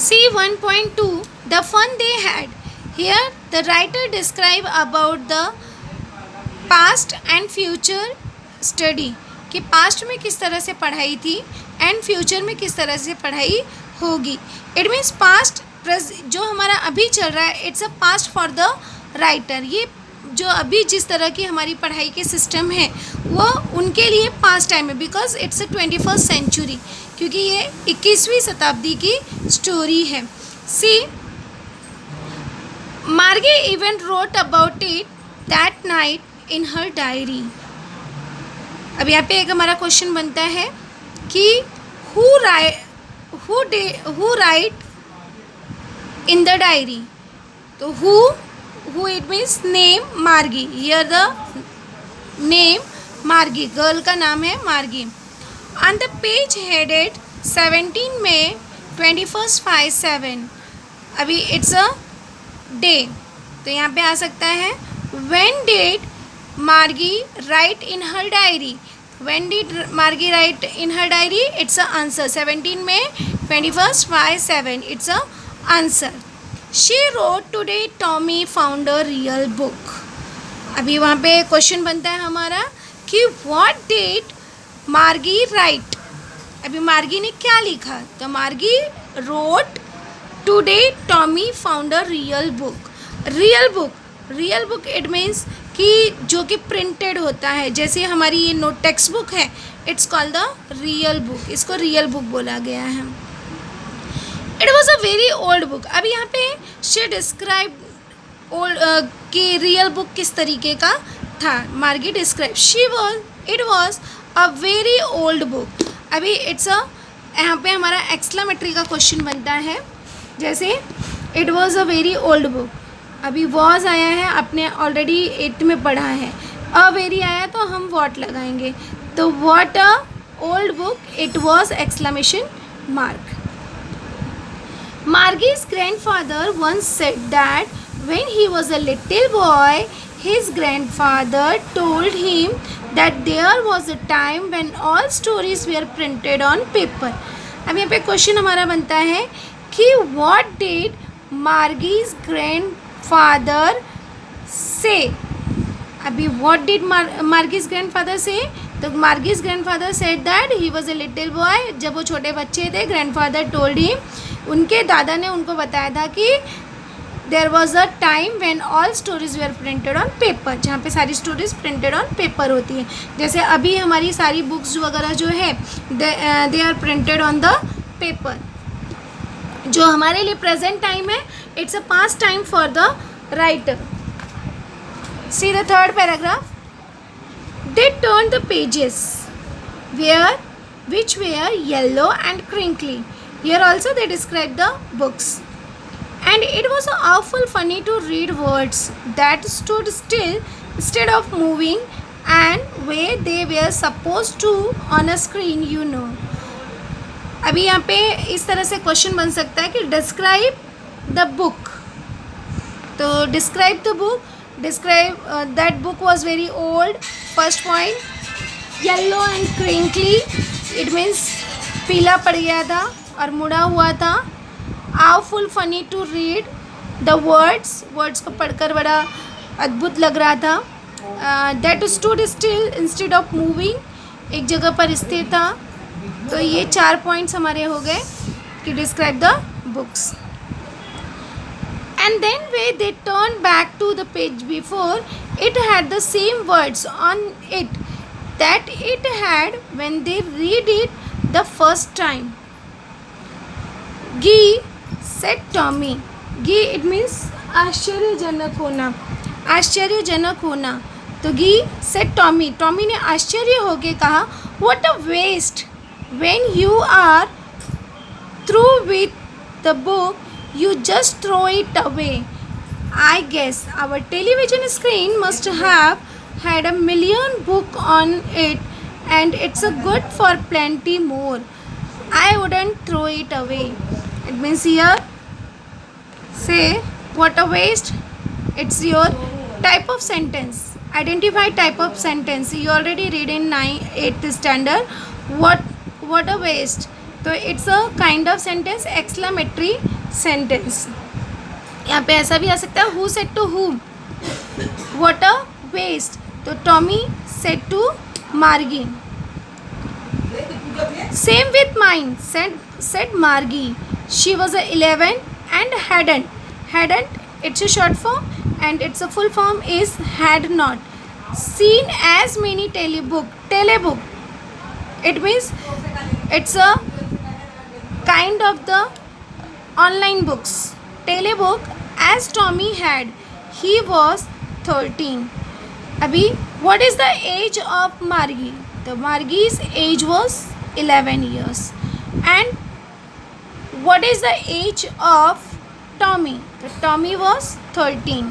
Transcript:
See 1.2 The fun they had. Here the writer describe about the past and future study कि past में किस तरह से पढ़ाई थी एंड फ्यूचर में किस तरह से पढ़ाई होगी. इट मीन्स पास्ट जो हमारा अभी चल रहा है it's a past for the writer. ये जो अभी जिस तरह की हमारी पढ़ाई के सिस्टम है वो उनके लिए पास्ट टाइम है because it's a 21st century, क्योंकि ये 21वीं शताब्दी की स्टोरी है. See Margie even wrote about it that night in her diary. अब यहाँ पे एक हमारा क्वेश्चन बनता है कि who write in the diary. तो who it means name Margie. Here the name Margie, girl का नाम है Margie. On the page headed 17 May 2157. अभी इट्स अ डे, तो यहाँ पे आ सकता है when did Margie write in her diary. When did Margie write in her diary, it's a answer 17 May 2157. It's a answer. She wrote today Tommy found a real book. अभी वहाँ पे question बनता है हमारा कि व्हाट डिड मार्गी राइट. अभी मार्गी ने क्या लिखा, तो Margie wrote today Tommy found a real book. Real book it means कि जो कि प्रिंटेड होता है, जैसे हमारी ये नोट टेक्स्ट बुक है it's called the real book. इसको रियल बुक बोला गया है. It was a very old book. अब यहाँ पे शी डिस्क्राइब ओल्ड कि रियल बुक किस तरीके का था. Margie describe it was a very old book. अभी इट्स अ यहाँ पे हमारा एक्सक्लेमेटरी का क्वेश्चन बनता है, जैसे it was a very old book. अभी वॉज आया है, आपने ऑलरेडी 8 में पढ़ा है. अ वेरी आया तो हम वॉट लगाएंगे. तो what a old book it was exclamation mark. Margie's grandfather once said that when he was a little boy, his grandfather told him that there was a time when all stories were printed on paper. अब यहाँ पे question हमारा बनता है कि what did Margie's grandfather say. अभी what did Margie's grandfather say, तो Margie's grandfather said that he was a little boy. जब वो छोटे बच्चे थे, grandfather told him, उनके दादा ने उनको बताया था कि there was a time when all stories were printed on paper, जहाँ पे सारी स्टोरीज प्रिंटेड ऑन पेपर होती हैं. जैसे अभी हमारी सारी बुक्स वगैरह जो है they are printed on the paper. जो हमारे लिए प्रेजेंट टाइम है it's a past time for the writer. See the third paragraph. They turn the pages which were yellow and crinkly. Here also they describe the books. And it was awful funny to read words that stood still instead of moving and where they were supposed to on a screen, you know. अभी यहाँ पे इस तरह से question बन सकता है कि डिस्क्राइब द बुक. तो describe the book, describe that book was very old. First point yellow and crinkly, it means पीला पड़ गया था और मुड़ा हुआ था. Awful funny to read the words को पढ़कर बड़ा अद्भुत लग रहा था. That stood still instead of moving, एक जगह पर स्थिर था. तो ये 4 पॉइंट्स हमारे हो गए कि describe the books. And then वे they turn back to the page before, it had the same words on it that it had when they read it the first time. Gee said Tommy. Gee it means आश्चर्यजनक होना. तो गी said Tommy. Tommy ने आश्चर्य होके कहा what a waste. When you are through with the book you just throw it away. I guess our television screen must have had a million book on it and it's a good for plenty more. I wouldn't throw it away. It means here say what a waste. It's your type of sentence. Identify type of sentence. You already read in 8th standard. What a waste. तो it's a kind of sentence exclamatory sentence. यहाँ पे ऐसा भी आ सकता है, who said to who, what a waste. तो Tommy said to Margie. Same with mine, said Margie. She was a 11 and hadn't it's a short form and its a full form is had not seen as many telebook. It means it's a kind of the online books. Telebook as Tommy had. He was 13. अभी what is the age of Margie? The Margie's age was 11 years. And what is the age of Tommy? The Tommy was 13.